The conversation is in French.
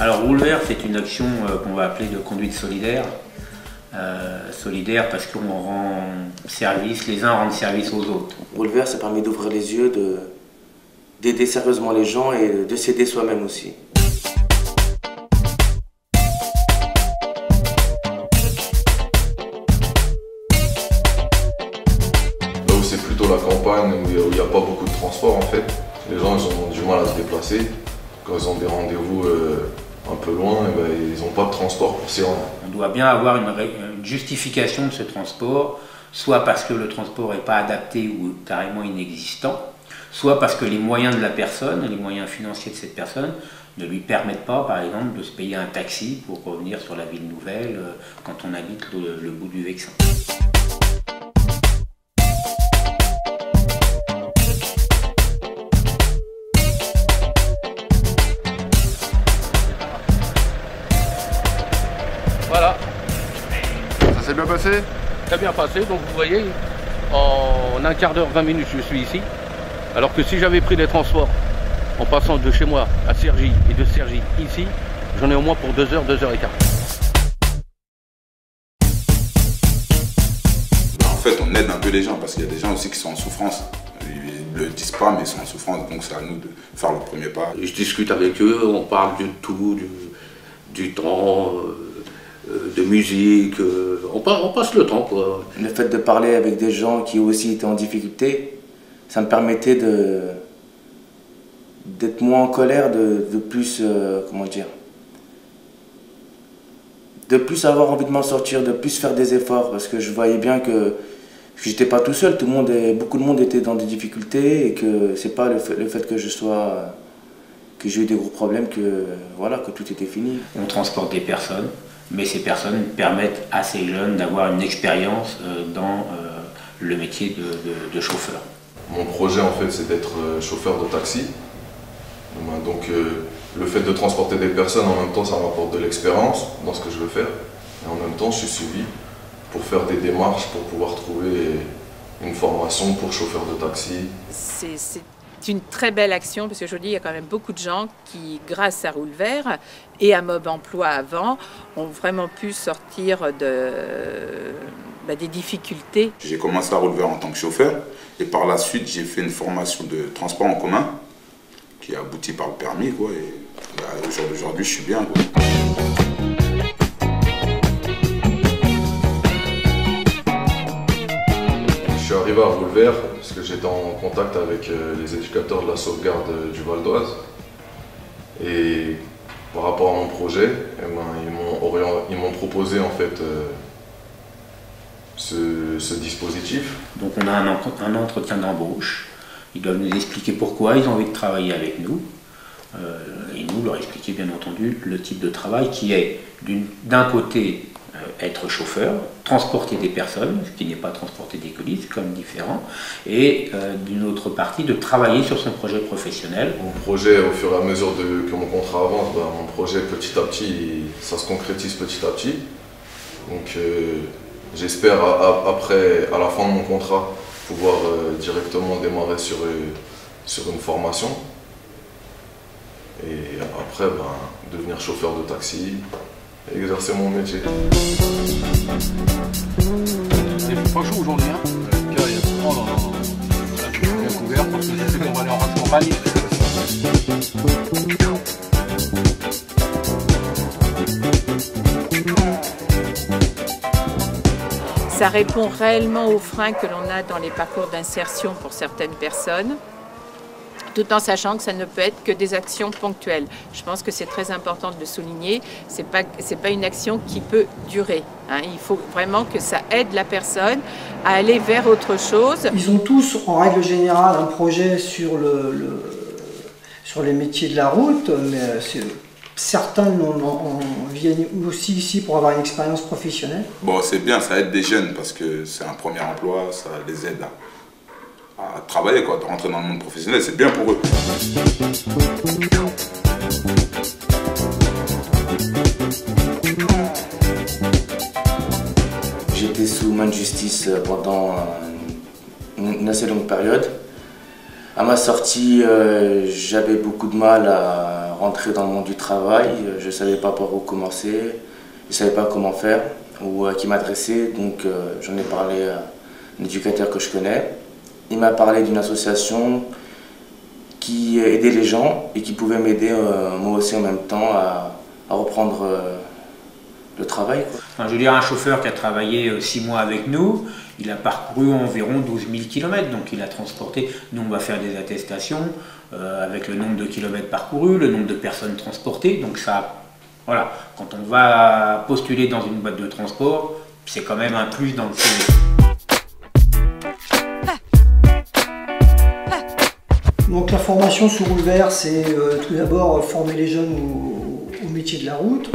Alors Roule Vert, c'est une action qu'on va appeler de conduite solidaire. Solidaire parce qu'on rend service, les uns rendent service aux autres. Roule Vert, ça permet d'ouvrir les yeux, d'aider sérieusement les gens et de s'aider soi-même aussi. Là où c'est plutôt la campagne, où il n'y a pas beaucoup de transport en fait, les gens ils ont du mal à se déplacer. Quand ils ont des rendez-vous un peu loin, et ben, ils n'ont pas de transport pour s'y rendre. On doit bien avoir une justification de ce transport, soit parce que le transport n'est pas adapté ou carrément inexistant, soit parce que les moyens de la personne, les moyens financiers de cette personne, ne lui permettent pas, par exemple, de se payer un taxi pour revenir sur la ville nouvelle quand on habite le bout du Vexin. Voilà. Ça s'est bien passé? Très bien passé, donc vous voyez, en un quart d'heure, 20 minutes, je suis ici. Alors que si j'avais pris les transports en passant de chez moi à Cergy et de Cergy ici, j'en ai au moins pour 2 heures, 2 heures et quart. En fait, on aide un peu les gens parce qu'il y a des gens aussi qui sont en souffrance. Ils ne le disent pas, mais ils sont en souffrance, donc c'est à nous de faire le premier pas. Je discute avec eux, on parle de tout, du temps, de musique, on passe le temps quoi. Le fait de parler avec des gens qui aussi étaient en difficulté, ça me permettait d'être moins en colère, de plus, comment dire, de plus avoir envie de m'en sortir, de plus faire des efforts, parce que je voyais bien que j'étais pas tout seul, beaucoup de monde était dans des difficultés et que c'est pas le fait que que j'ai eu des gros problèmes voilà, que tout était fini. On transporte des personnes, mais ces personnes permettent à ces jeunes d'avoir une expérience dans le métier de chauffeur. Mon projet en fait c'est d'être chauffeur de taxi. Donc le fait de transporter des personnes en même temps ça m'apporte de l'expérience dans ce que je veux faire. Et en même temps je suis suivi pour faire des démarches pour pouvoir trouver une formation pour chauffeur de taxi. C'est une très belle action parce que je dis il y a quand même beaucoup de gens qui, grâce à Roule Vert et à Mob Emploi avant, ont vraiment pu sortir des difficultés. J'ai commencé à Roule Vert en tant que chauffeur et par la suite j'ai fait une formation de transport en commun qui a abouti par le permis quoi, et au jour d'aujourd'hui je suis bien quoi. Je suis arrivé à Roule Vert parce que j'étais en contact avec les éducateurs de la sauvegarde du Val d'Oise et par rapport à mon projet, eh ben, ils m'ont proposé en fait ce dispositif. Donc on a un entretien d'embauche, ils doivent nous expliquer pourquoi ils ont envie de travailler avec nous et nous leur expliquer bien entendu le type de travail qui est d'un côté être chauffeur, transporter des personnes, ce qui n'est pas transporter des colis, c'est quand même différent, et d'une autre partie de travailler sur son projet professionnel. Mon projet, au fur et à mesure que mon contrat avance, mon projet petit à petit, ça se concrétise petit à petit. Donc j'espère après, à la fin de mon contrat, pouvoir directement démarrer sur une formation. Et après, devenir chauffeur de taxi, et exercer mon métier. C'est pas chaud aujourd'hui, hein. Il y a souvent bien couvert parce que je sais qu'on va aller en race campagne. Ça répond réellement aux freins que l'on a dans les parcours d'insertion pour certaines personnes, tout en sachant que ça ne peut être que des actions ponctuelles. Je pense que c'est très important de le souligner, c'est pas une action qui peut durer. Hein. Il faut vraiment que ça aide la personne à aller vers autre chose. Ils ont tous, en règle générale, un projet sur les métiers de la route, mais certains viennent aussi ici pour avoir une expérience professionnelle. Bon, c'est bien, ça aide des jeunes parce que c'est un premier emploi, ça les aide à travailler, quoi, de rentrer dans le monde professionnel, c'est bien pour eux. J'étais sous main de justice pendant une assez longue période. À ma sortie, j'avais beaucoup de mal à rentrer dans le monde du travail. Je ne savais pas par où commencer, je ne savais pas comment faire ou à qui m'adresser, donc j'en ai parlé à un éducateur que je connais. Il m'a parlé d'une association qui aidait les gens et qui pouvait m'aider moi aussi en même temps à reprendre le travail, quoi. Enfin, je veux dire, un chauffeur qui a travaillé 6 mois avec nous, il a parcouru environ 12 000 km, donc il a transporté, nous on va faire des attestations avec le nombre de kilomètres parcourus, le nombre de personnes transportées, donc ça, voilà, quand on va postuler dans une boîte de transport, c'est quand même un plus dans le CV. Donc la formation sous roule vert, c'est tout d'abord former les jeunes au métier de la route.